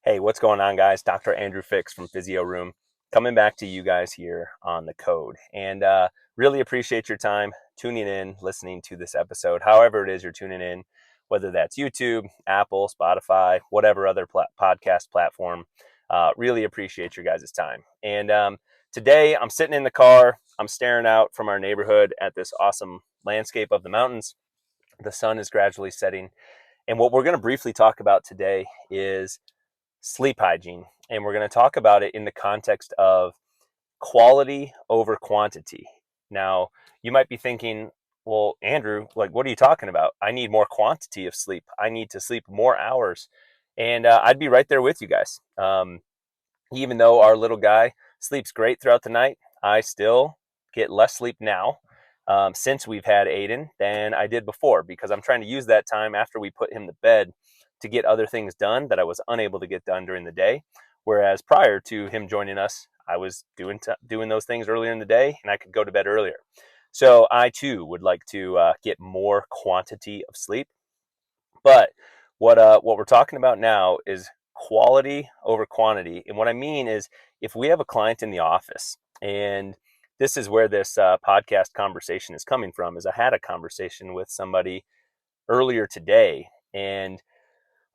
Hey, what's going on, guys? Dr. Andrew Fix from Physio Room coming back to you guys here on the code. And really appreciate your time tuning in, listening to this episode, however it is you're tuning in, whether that's YouTube, Apple, Spotify, whatever other podcast platform. Really appreciate your guys' time. And today I'm sitting in the car, I'm staring out from our neighborhood at this awesome landscape of the mountains. The sun is gradually setting. And what we're going to briefly talk about today is sleep hygiene. And we're going to talk about it in the context of quality over quantity. Now, you might be thinking, well, Andrew, like, what are you talking about? I need more quantity of sleep. I need to sleep more hours. And I'd be right there with you guys. Even though our little guy sleeps great throughout the night, I still get less sleep now since we've had Aiden than I did before, because I'm trying to use that time after we put him to bed to get other things done that I was unable to get done during the day. Whereas prior to him joining us, I was doing those things earlier in the day, and I could go to bed earlier. So I too would like to get more quantity of sleep. But what we're talking about now is quality over quantity. And what I mean is, if we have a client in the office, and this is where this podcast conversation is coming from, is I had a conversation with somebody earlier today, and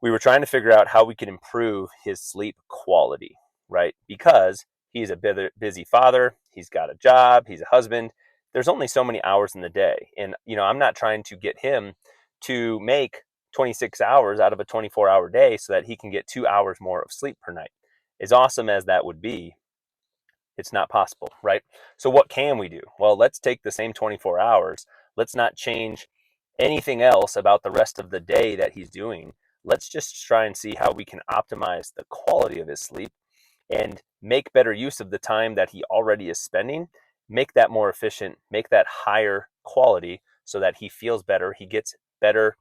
we were trying to figure out how we could improve his sleep quality, right? Because he's a busy father, he's got a job, he's a husband. There's only so many hours in the day. And, I'm not trying to get him to make 26 hours out of a 24-hour day so that he can get 2 hours more of sleep per night. As awesome as that would be, it's not possible, right? So what can we do? Well, let's take the same 24 hours. Let's not change anything else about the rest of the day that he's doing. Let's just try and see how we can optimize the quality of his sleep and make better use of the time that he already is spending, make that more efficient, make that higher quality so that he feels better, he gets better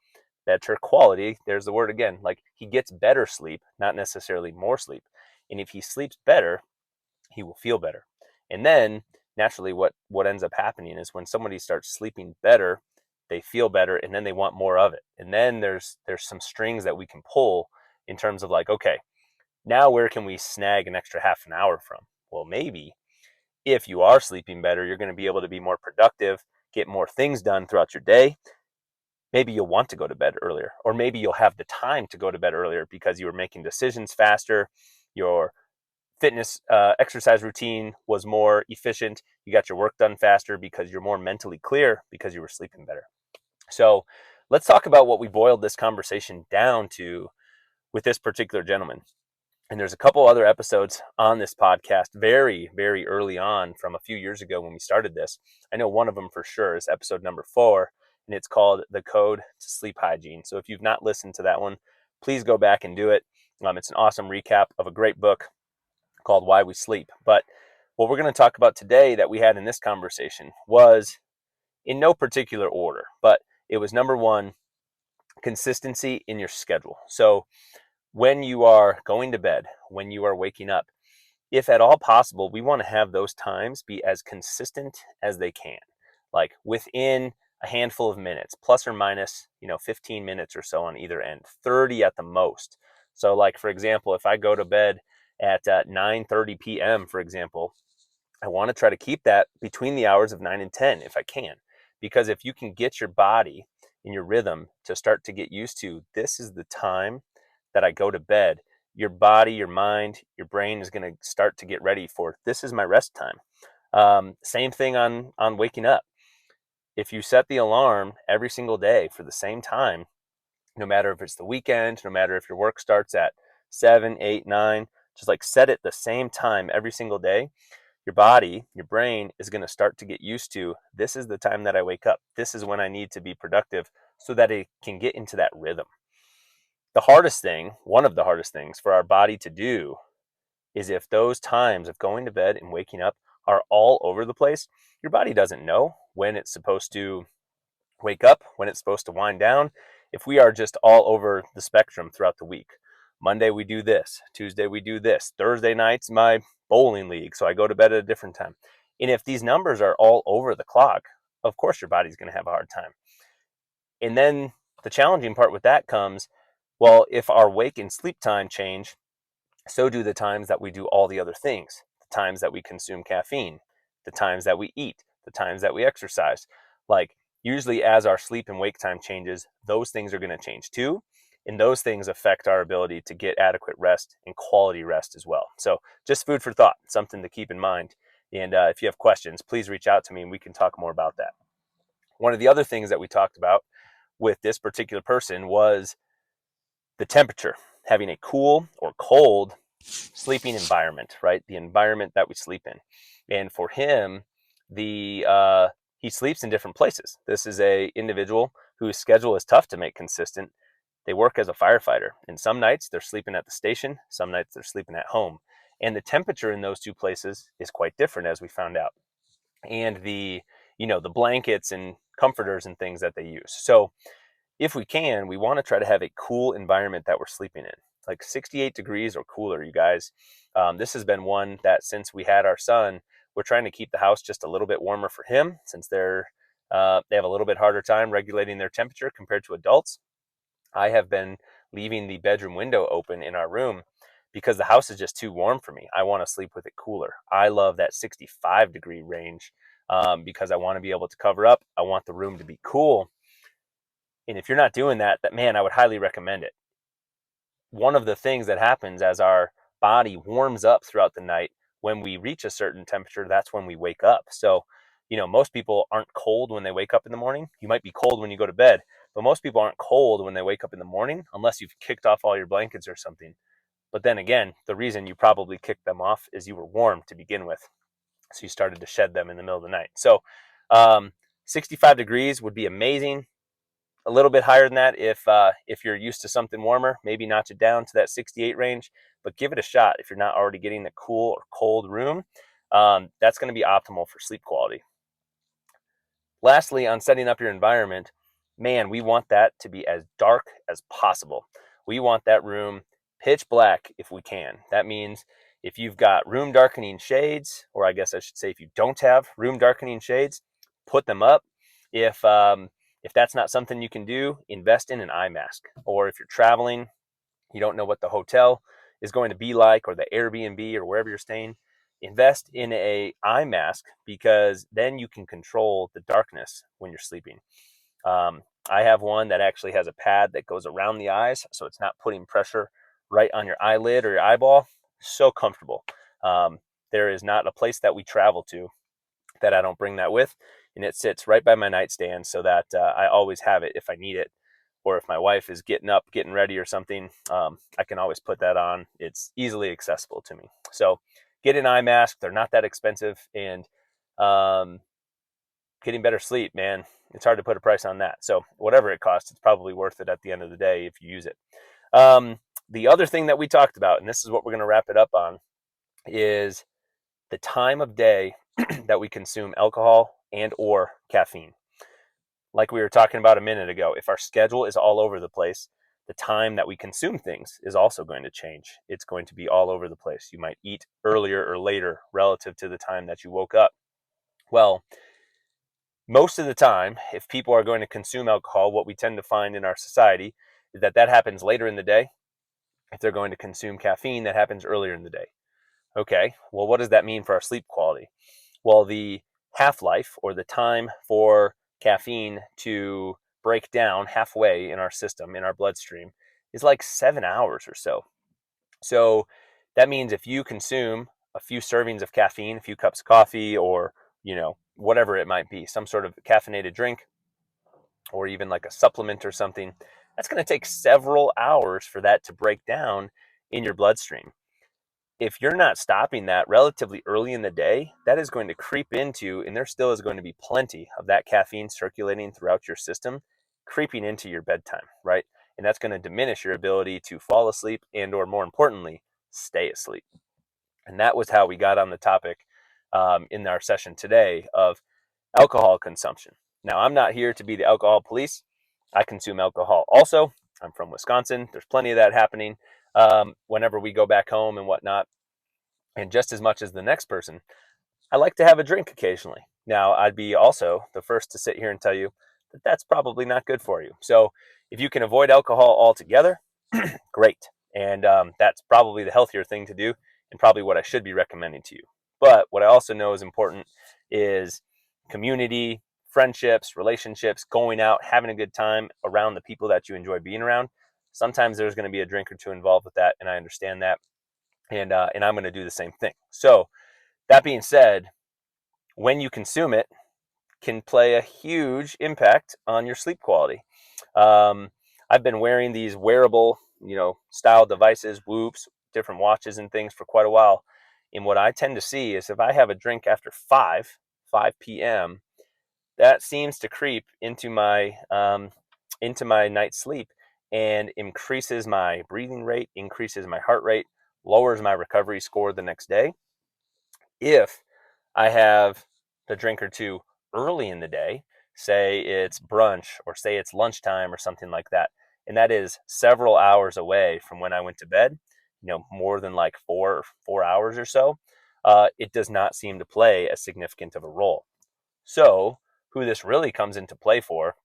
quality. There's the word again, like he gets better sleep, not necessarily more sleep. And if he sleeps better, he will feel better. And then naturally what ends up happening is when somebody starts sleeping better, they feel better, and then they want more of it. And then there's some strings that we can pull in terms of like, okay, now where can we snag an extra half an hour from? Well, maybe if you are sleeping better, you're going to be able to be more productive, get more things done throughout your day. Maybe you'll want to go to bed earlier, or maybe you'll have the time to go to bed earlier because you were making decisions faster, your fitness exercise routine was more efficient, you got your work done faster because you're more mentally clear because you were sleeping better. So let's talk about what we boiled this conversation down to with this particular gentleman. And there's a couple other episodes on this podcast very, very early on from a few years ago when we started this. I know one of them for sure is episode number 4, and it's called The Code to Sleep Hygiene. So if you've not listened to that one, please go back and do it. It's an awesome recap of a great book called Why We Sleep. But what we're going to talk about today that we had in this conversation was in no particular order, but it was number 1, consistency in your schedule. So when you are going to bed, when you are waking up, if at all possible, we want to have those times be as consistent as they can, like within a handful of minutes, plus or minus, 15 minutes or so on either end, 30 at the most. So like, for example, if I go to bed at 9:30 p.m., for example, I want to try to keep that between the hours of 9 and 10 if I can. Because if you can get your body and your rhythm to start to get used to, this is the time that I go to bed, your body, your mind, your brain is going to start to get ready for, this is my rest time. Same thing on waking up. If you set the alarm every single day for the same time, no matter if it's the weekend, no matter if your work starts at 7, 8, 9, just like set it the same time every single day, your body, your brain is going to start to get used to, this is the time that I wake up. This is when I need to be productive so that it can get into that rhythm. The hardest thing, one of the hardest things for our body to do is if those times of going to bed and waking up are all over the place, your body doesn't know when it's supposed to wake up, when it's supposed to wind down. If we are just all over the spectrum throughout the week, Monday we do this, Tuesday we do this, Thursday night's my bowling league, so I go to bed at a different time. And if these numbers are all over the clock, of course your body's going to have a hard time. And then the challenging part with that comes, well, if our wake and sleep time change, so do the times that we do all the other things, the times that we consume caffeine, the times that we eat, the times that we exercise. Like, usually as our sleep and wake time changes, those things are going to change too. And those things affect our ability to get adequate rest and quality rest as well. So just food for thought, something to keep in mind. And if you have questions, please reach out to me and we can talk more about that. One of the other things that we talked about with this particular person was the temperature, having a cool or cold sleeping environment, right? The environment that we sleep in. And for him, he sleeps in different places. This is a individual whose schedule is tough to make consistent. They work as a firefighter, and some nights they're sleeping at the station, some nights they're sleeping at home. And the temperature in those two places is quite different, as we found out. And the blankets and comforters and things that they use. So if we can, we want to try to have a cool environment that we're sleeping in, like 68 degrees or cooler, you guys. This has been one that since we had our son, we're trying to keep the house just a little bit warmer for him, since they have a little bit harder time regulating their temperature compared to adults. I have been leaving the bedroom window open in our room because the house is just too warm for me. I want to sleep with it cooler. I love that 65-degree range because I want to be able to cover up. I want the room to be cool. And if you're not doing that, man, I would highly recommend it. One of the things that happens as our body warms up throughout the night, when we reach a certain temperature, that's when we wake up. So, most people aren't cold when they wake up in the morning. You might be cold when you go to bed, but most people aren't cold when they wake up in the morning unless you've kicked off all your blankets or something. But then again, the reason you probably kicked them off is you were warm to begin with. So you started to shed them in the middle of the night. So 65 degrees would be amazing. A little bit higher than that if you're used to something warmer. Maybe notch it down to that 68 range, but give it a shot if you're not already getting a cool or cold room. That's going to be optimal for sleep quality. Lastly, on setting up your environment, man, we want that to be as dark as possible. We want that room pitch black if we can. That means if you've got room darkening shades, or I guess I should say if you don't have room darkening shades, put them up. If that's not something you can do, invest in an eye mask. Or if you're traveling, you don't know what the hotel is going to be like, or the Airbnb, or wherever you're staying, invest in a eye mask, because then you can control the darkness when you're sleeping. I have one that actually has a pad that goes around the eyes, so it's not putting pressure right on your eyelid or your eyeball. So comfortable. There is not a place that we travel to that I don't bring that with, and it sits right by my nightstand so that I always have it if I need it, or if my wife is getting up, getting ready or something, I can always put that on. It's easily accessible to me. So get an eye mask. They're not that expensive, and getting better sleep, man, it's hard to put a price on that. So whatever it costs, it's probably worth it at the end of the day if you use it. The other thing that we talked about, and this is what we're going to wrap it up on, is the time of day that we consume alcohol and or caffeine. Like we were talking about a minute ago, if our schedule is all over the place, the time that we consume things is also going to change. It's going to be all over the place. You might eat earlier or later relative to the time that you woke up. Well, most of the time, if people are going to consume alcohol, what we tend to find in our society is that happens later in the day. If they're going to consume caffeine, that happens earlier in the day. Okay, well, what does that mean for our sleep quality? Well, the half-life, or the time for caffeine to break down halfway in our system, in our bloodstream, is like 7 hours or so. So that means if you consume a few servings of caffeine, a few cups of coffee, or whatever it might be, some sort of caffeinated drink, or even like a supplement or something, that's going to take several hours for that to break down in your bloodstream. If you're not stopping that relatively early in the day, that is going to creep into, and there still is going to be plenty of that caffeine circulating throughout your system, creeping into your bedtime, right? And that's going to diminish your ability to fall asleep and, or more importantly, stay asleep. And that was how we got on the topic in our session today of alcohol consumption. Now, I'm not here to be the alcohol police. I consume alcohol also. I'm from Wisconsin. There's plenty of that happening whenever we go back home and whatnot. And just as much as the next person, I like to have a drink occasionally. Now, I'd be also the first to sit here and tell you that that's probably not good for you. So if you can avoid alcohol altogether, great. And that's probably the healthier thing to do and probably what I should be recommending to you. But what I also know is important is community, friendships, relationships, going out, having a good time around the people that you enjoy being around. Sometimes there's going to be a drink or two involved with that, and I understand that. And I'm going to do the same thing. So that being said, when you consume it, can play a huge impact on your sleep quality. Um, I've been wearing these wearable, style devices, Whoops, different watches and things for quite a while. And what I tend to see is if I have a drink after 5 p.m., that seems to creep into my night's sleep and increases my breathing rate, increases my heart rate, lowers my recovery score the next day. If I have a drink or two early in the day, say it's brunch or say it's lunchtime or something like that, and that is several hours away from when I went to bed, more than like 4 hours or so, it does not seem to play as significant of a role. So who this really comes into play for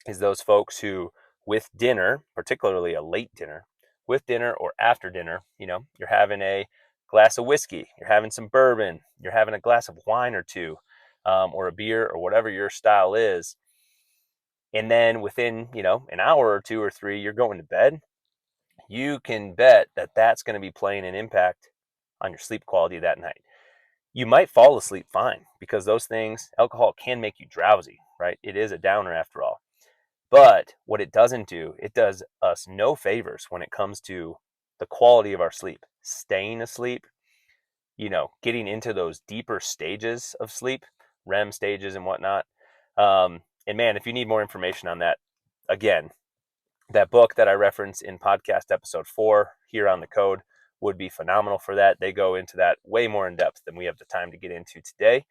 is those folks who, with dinner, particularly a late dinner, with dinner or after dinner, you're having a glass of whiskey, you're having some bourbon, you're having a glass of wine or two, or a beer or whatever your style is. And then within, an hour or two or three, you're going to bed. You can bet that that's going to be playing an impact on your sleep quality that night. You might fall asleep fine because those things, alcohol can make you drowsy, right? It is a downer after all. But what it doesn't do, it does us no favors when it comes to the quality of our sleep, staying asleep, getting into those deeper stages of sleep, REM stages and whatnot. And man, if you need more information on that, again, that book that I referenced in podcast episode 4 here on the code would be phenomenal for that. They go into that way more in depth than we have the time to get into today.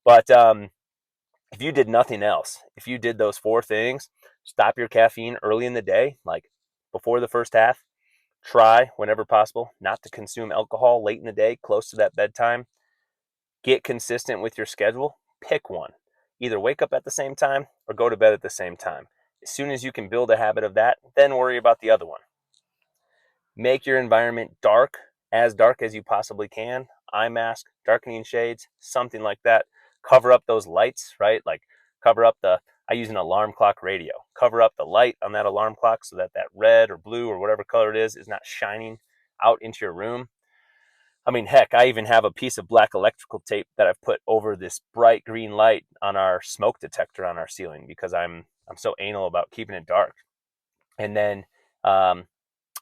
But if you did nothing else, if you did those 4 things, stop your caffeine early in the day, like before the first half, try whenever possible not to consume alcohol late in the day, close to that bedtime, get consistent with your schedule, pick one. Either wake up at the same time or go to bed at the same time. As soon as you can build a habit of that, then worry about the other one. Make your environment dark as you possibly can. Eye mask, darkening shades, something like that. Cover up those lights, right? Like I use an alarm clock radio. Cover up the light on that alarm clock so that that red or blue or whatever color it is not shining out into your room. I mean, heck, I even have a piece of black electrical tape that I've put over this bright green light on our smoke detector on our ceiling because I'm so anal about keeping it dark. And then I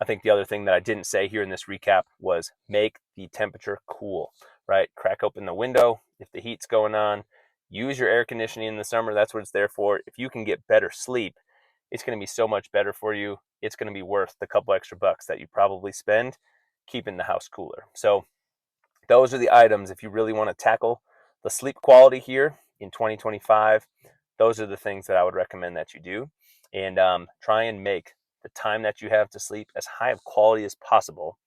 think the other thing that I didn't say here in this recap was make the temperature cool, right? Crack open the window if the heat's going on. Use your air conditioning in the summer. That's what it's there for. If you can get better sleep, it's going to be so much better for you. It's going to be worth the couple extra bucks that you probably spend keeping the house cooler. So those are the items. If you really want to tackle the sleep quality here in 2025, those are the things that I would recommend that you do. And try and make the time that you have to sleep as high of quality as possible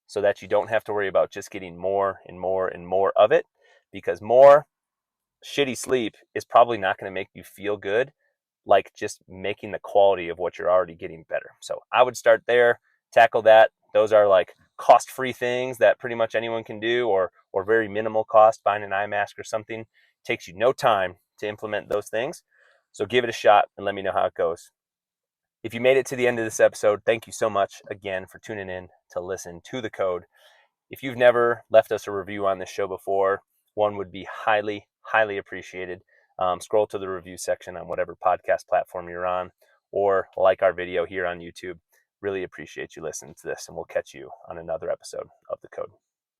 so that you don't have to worry about just getting more and more and more of it, because more shitty sleep is probably not going to make you feel good like just making the quality of what you're already getting better. So I would start there, tackle that. Those are like cost-free things that pretty much anyone can do, or very minimal cost. Buying an eye mask or something takes you no time to implement those things. So give it a shot and let me know how it goes. If you made it to the end of this episode, thank you so much again for tuning in to listen to the code. If you've never left us a review on this show before, one would be highly, highly appreciated. Scroll to the review section on whatever podcast platform you're on, or like our video here on YouTube. Really appreciate you listening to this, and we'll catch you on another episode of The Code.